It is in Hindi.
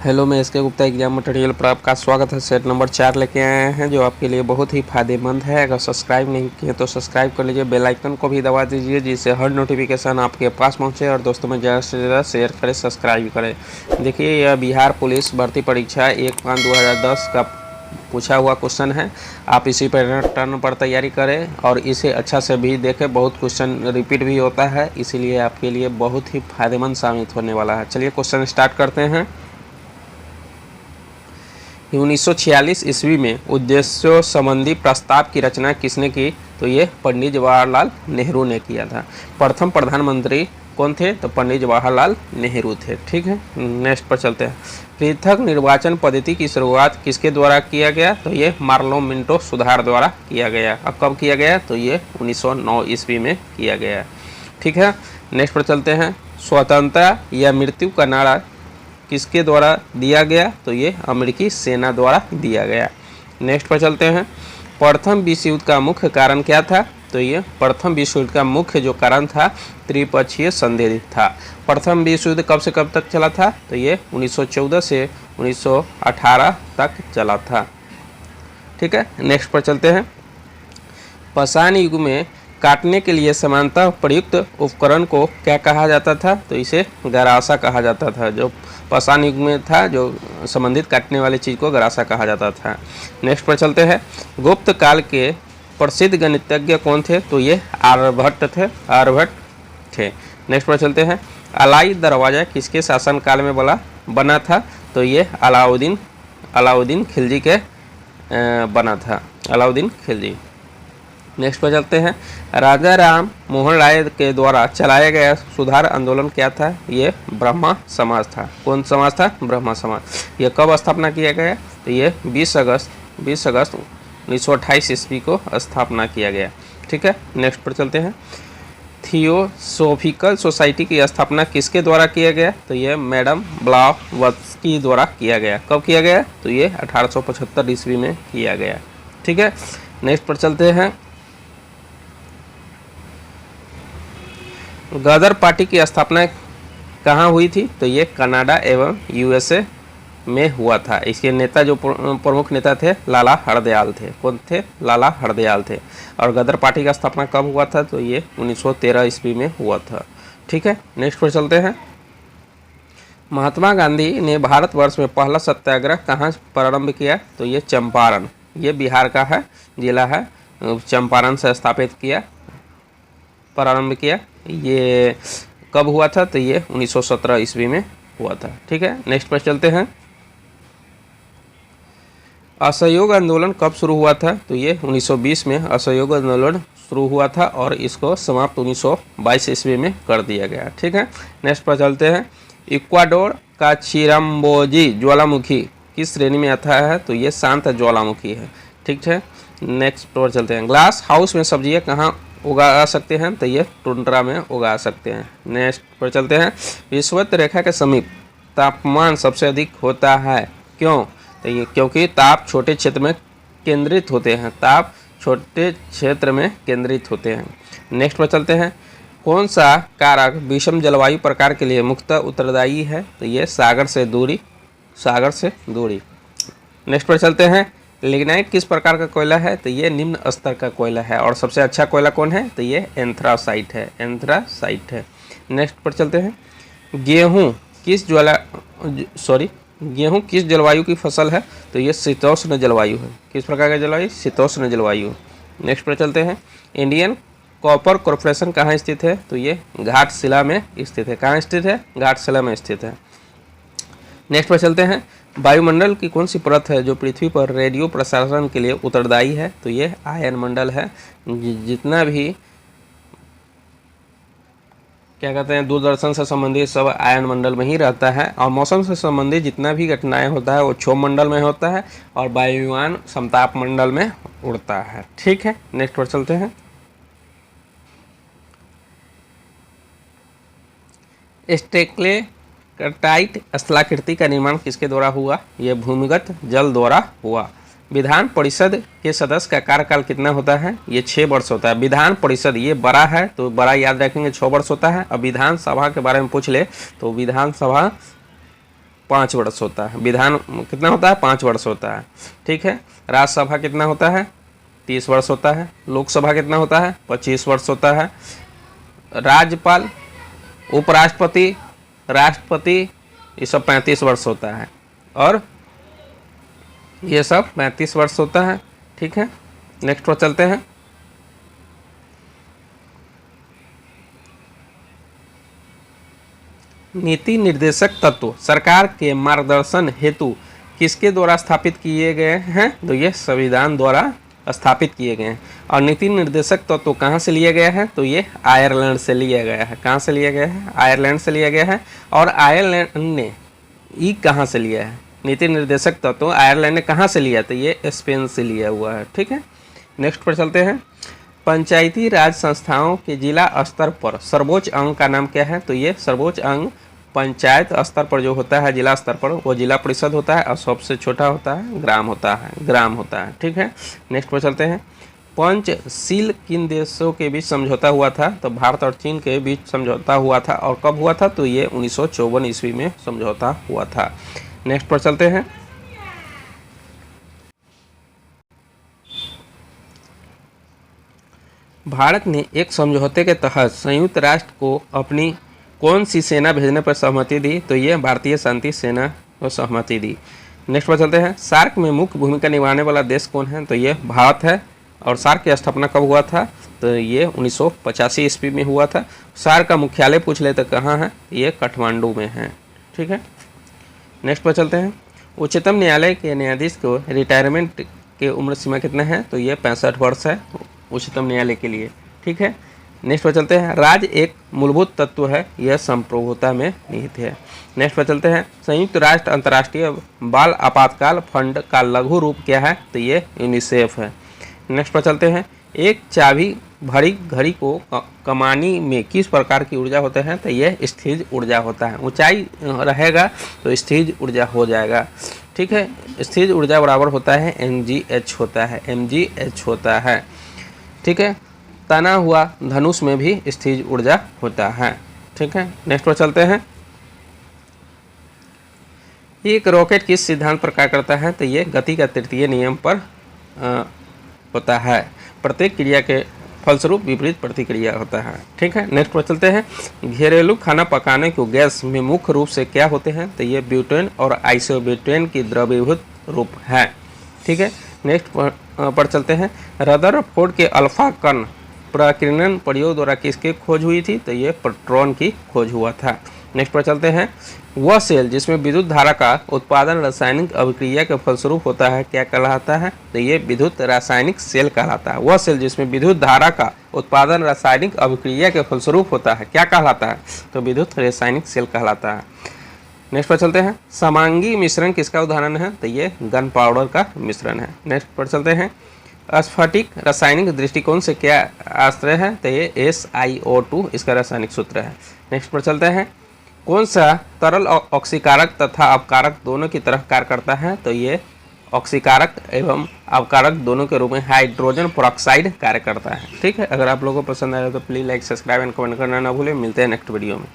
हेलो, मैं एसके गुप्ता एग्जाम मटेरियल पर आपका स्वागत है। सेट नंबर 4 लेके आए हैं जो आपके लिए बहुत ही फायदेमंद है। अगर सब्सक्राइब नहीं किए तो सब्सक्राइब कर लीजिए, बेल आइकन को भी दबा दीजिए जिससे हर नोटिफिकेशन आपके पास पहुंचे और दोस्तों में ज़्यादा से ज़्यादा शेयर करें, सब्सक्राइब करें। देखिए, यह बिहार पुलिस भर्ती परीक्षा 1/5/2010 का पूछा हुआ क्वेश्चन है। आप इसी पैटर्न पर तैयारी करें और इसे अच्छा से भी देखें। बहुत क्वेश्चन रिपीट भी होता है, इसीलिए आपके लिए बहुत ही फायदेमंद साबित होने वाला है। चलिए क्वेश्चन स्टार्ट करते हैं। 1946 ईस्वी में उद्देश्यों संबंधी प्रस्ताव की रचना किसने की? तो ये पंडित जवाहरलाल नेहरू ने किया था। प्रथम प्रधानमंत्री कौन थे? तो पंडित जवाहरलाल नेहरू थे। ठीक है, नेक्स्ट पर चलते हैं। पृथक निर्वाचन पद्धति की शुरुआत किसके द्वारा किया गया? तो ये मार्लो मिंटो सुधार द्वारा किया गया। अब कब किया गया? तो ये 1909 ईस्वी में किया गया। ठीक है, नेक्स्ट पर चलते हैं। स्वतंत्रता या मृत्यु का नारा किसके द्वारा दिया गया? तो ये अमेरिकी सेना द्वारा दिया गया। नेक्स्ट पर चलते हैं। प्रथम विश्व युद्ध का मुख्य कारण क्या था? तो ये प्रथम विश्व युद्ध का मुख्य जो कारण था त्रिपक्षीय संधि था। प्रथम विश्व युद्ध कब से कब तक चला था? तो ये 1914 से 1918 तक चला था। ठीक है, नेक्स्ट पर चलते हैं। पाषाण युग में काटने के लिए समानता प्रयुक्त उपकरण को क्या कहा जाता था? तो इसे गरासा कहा जाता था। जो पाषाण युग में था, जो संबंधित काटने वाली चीज़ को गरासा कहा जाता था। नेक्स्ट पर चलते हैं। गुप्त काल के प्रसिद्ध गणितज्ञ कौन थे? तो ये आर्यभट्ट थे। नेक्स्ट पर चलते हैं। अलाई दरवाज़ा किसके शासनकाल में बना था? तो ये अलाउद्दीन खिलजी के बना था, अलाउद्दीन खिलजी। नेक्स्ट पर चलते हैं। राजा राम मोहन राय के द्वारा चलाया गया सुधार आंदोलन क्या था? ये ब्रह्मा समाज था। कौन समाज था? ब्रह्मा समाज। ये कब स्थापना किया गया? तो ये 20 अगस्त 1928 ईस्वी को स्थापना किया गया। ठीक है, नेक्स्ट पर चलते हैं। थियोसोफिकल सोसाइटी की स्थापना किसके द्वारा किया गया? तो ये मैडम ब्लावत्स्की द्वारा किया गया। कब किया गया? तो ये 1875 ईस्वी में किया गया। ठीक है, नेक्स्ट पर चलते हैं। गदर पार्टी की स्थापना कहाँ हुई थी? तो ये कनाडा एवं यूएसए में हुआ था। इसके नेता जो प्रमुख नेता थे लाला हरदयाल थे। कौन थे? लाला हरदयाल थे। और गदर पार्टी का स्थापना कब हुआ था? तो ये 1913 ईस्वी में हुआ था। ठीक है, नेक्स्ट पर चलते हैं। महात्मा गांधी ने भारतवर्ष में पहला सत्याग्रह कहाँ प्रारंभ किया? तो ये चंपारण, ये बिहार का है, जिला है, चंपारण से स्थापित किया, प्रारंभ किया। ये कब हुआ था? तो ये 1917 ईस्वी में हुआ था। ठीक है, नेक्स्ट पर चलते हैं। असहयोग आंदोलन कब शुरू हुआ था? तो ये 1920 में असहयोग आंदोलन शुरू हुआ था और इसको समाप्त 1922 ईस्वी में कर दिया गया। ठीक है, नेक्स्ट पर चलते हैं। इक्वाडोर का चिराम्बोजी ज्वालामुखी किस श्रेणी में आता है? तो ये शांत ज्वालामुखी है। ठीक है, नेक्स्ट पर चलते हैं। ग्लास हाउस में सब्जियां कहाँ उगा सकते हैं? तो ये टुंड्रा में उगा सकते हैं। नेक्स्ट पर चलते हैं। विषुवत रेखा के समीप तापमान सबसे अधिक होता है, क्यों? तो ये क्योंकि ताप छोटे क्षेत्र में केंद्रित होते हैं, ताप छोटे क्षेत्र में केंद्रित होते हैं। नेक्स्ट पर चलते हैं। कौन सा कारक विषम जलवायु प्रकार के लिए मुख्यतः उत्तरदायी है? तो ये सागर से दूरी। नेक्स्ट पर चलते हैं। लिग्नाइट किस प्रकार का कोयला है? तो ये निम्न स्तर का कोयला है। और सबसे अच्छा कोयला कौन है? तो ये एंथ्रासाइट है। नेक्स्ट पर चलते हैं। गेहूँ किस जलवायु की फसल है? तो ये शीतोष्ण जलवायु है। किस प्रकार का जलवायु? शीतोष्ण जलवायु। नेक्स्ट पर चलते हैं। इंडियन कॉपर कॉरपोरेशन कहाँ स्थित है? तो ये घाटशिला में स्थित है। कहाँ स्थित है? घाटशिला में स्थित है। नेक्स्ट पर चलते हैं। वायुमंडल की कौन सी परत है जो पृथ्वी पर रेडियो प्रसारण के लिए उत्तरदायी है? तो ये आयन मंडल है। जितना भी क्या कहते हैं, दूरदर्शन से संबंधित सब आयन मंडल में ही रहता है। और मौसम से संबंधित जितना भी घटनाएं होता है वो क्षोभ मंडल में होता है और वायुयान समताप मंडल में उड़ता है। ठीक है, नेक्स्ट पर चलते हैं। स्टेलेक्टाइट स्थलाकृति का निर्माण किसके द्वारा हुआ? यह भूमिगत जल द्वारा हुआ। विधान परिषद के सदस्य का कार्यकाल कितना होता है? ये 6 वर्ष होता है। विधान परिषद ये बड़ा है तो बड़ा याद रखेंगे, 6 वर्ष होता है। अब विधानसभा के बारे में पूछ ले तो विधानसभा 5 वर्ष होता है। विधान कितना होता है? 5 वर्ष होता है। ठीक है। राज्यसभा कितना होता है? 30 वर्ष होता है। लोकसभा कितना होता है? 25 वर्ष होता है। राज्यपाल, उपराष्ट्रपति, राष्ट्रपति, ये सब 35 वर्ष होता है और ये सब 35 वर्ष होता है। ठीक है। नेक्स्ट पर चलते हैं। नीति निर्देशक तत्व सरकार के मार्गदर्शन हेतु किसके द्वारा स्थापित किए गए हैं? तो ये संविधान द्वारा स्थापित किए गए हैं। और नीति निर्देशक तत्व कहाँ से लिया गया है? तो ये आयरलैंड से लिया गया है। कहाँ से लिया गया है? आयरलैंड से लिया गया है। और आयरलैंड ने ये कहाँ से लिया है? नीति निर्देशक तत्व आयरलैंड ने कहाँ से लिया? तो ये स्पेन से लिया हुआ है। ठीक है। नेक्स्ट पर चलते हैं। पंचायती राज संस्थाओं के जिला स्तर पर सर्वोच्च अंग का नाम क्या है? तो ये सर्वोच्च अंग पंचायत स्तर पर जो होता है, जिला स्तर पर, वो जिला परिषद होता है और सबसे छोटा होता है ग्राम होता है। ठीक है। नेक्स्ट पर चलते हैं। पंचशील किन देशों के बीच समझौता हुआ था? तो भारत और चीन के बीच समझौता हुआ था। और कब हुआ था? तो ये 1954 ईस्वी में समझौता हुआ था। नेक्स्ट पर चलते हैं। भारत ने एक समझौते के तहत संयुक्त राष्ट्र को अपनी कौन सी सेना भेजने पर सहमति दी? तो ये भारतीय शांति सेना को सहमति दी। नेक्स्ट पर चलते हैं। सार्क में मुख्य भूमिका निभाने वाला देश कौन है? तो ये भारत है। और सार्क की स्थापना कब हुआ था? तो ये 1985 ईस्वी में हुआ था। सार्क का मुख्यालय पूछ ले तो कहाँ है? ये काठमांडू में है। ठीक है। नेक्स्ट पर चलते हैं। उच्चतम न्यायालय के न्यायाधीश को रिटायरमेंट की उम्र सीमा कितना है? तो ये 65 वर्ष है उच्चतम न्यायालय के लिए। ठीक है। नेक्स्ट पर चलते हैं। राज्य एक मूलभूत तत्व है, यह संप्रभुता में निहित है। नेक्स्ट पर चलते हैं। संयुक्त राष्ट्र अंतर्राष्ट्रीय बाल आपातकाल फंड का लघु रूप क्या है? तो ये यूनिसेफ है। नेक्स्ट पर चलते हैं। एक चाबी भरी घड़ी को कमानी में किस प्रकार की ऊर्जा होते हैं? तो ये स्थिर ऊर्जा होता है। ऊंचाई रहेगा तो स्थिर ऊर्जा हो जाएगा। ठीक है। स्थिर ऊर्जा बराबर होता है mgh होता है। ठीक है। तना हुआ धनुष में भी स्थिर ऊर्जा होता है। ठीक है। नेक्स्ट पर चलते हैं। एक रॉकेट किस सिद्धांत पर कार्य करता है? तो ये गति का तृतीय नियम पर होता है। प्रत्येक क्रिया के फलस्वरूप विपरीत प्रतिक्रिया होता है। ठीक है। नेक्स्ट पर चलते हैं। घरेलू खाना पकाने को गैस में मुख्य रूप से क्या होते हैं? तो ये ब्यूटेन और आइसोब्यूटेन की द्रवीभूत रूप है। ठीक है। नेक्स्ट पर चलते हैं। रदरफोर्ड के अल्फा कण प्रकीर्णन प्रयोग द्वारा किसकी खोज हुई थी? तो ये प्रोटॉन की खोज हुआ था। नेक्स्ट पर चलते हैं। वह सेल जिसमें विद्युत धारा का उत्पादन रासायनिक अभिक्रिया के फलस्वरूप होता है क्या कहलाता है? तो ये विद्युत रासायनिक सेल कहलाता है। वह सेल जिसमें विद्युत धारा का उत्पादन रासायनिक अभिक्रिया के फलस्वरूप होता है क्या कहलाता है? तो विद्युत रासायनिक सेल कहलाता है। नेक्स्ट पर चलते हैं। समांगी मिश्रण किसका उदाहरण है? तो ये गन पाउडर का मिश्रण है। नेक्स्ट पर चलते हैं। स्फटिक रासायनिक दृष्टिकोण से क्या आश्रय है? तो ये SiO2 इसका रासायनिक सूत्र है। नेक्स्ट पर चलते हैं। कौन सा तरल ऑक्सीकारक तथा अपकारक दोनों की तरह कार्य करता है? तो ये ऑक्सीकारक एवं अपकारक दोनों के रूप में हाइड्रोजन पेरोक्साइड कार्य करता है। ठीक है। अगर आप लोगों को पसंद आया तो please like, subscribe and comment करना ना भूलें। मिलते हैं नेक्स्ट वीडियो में।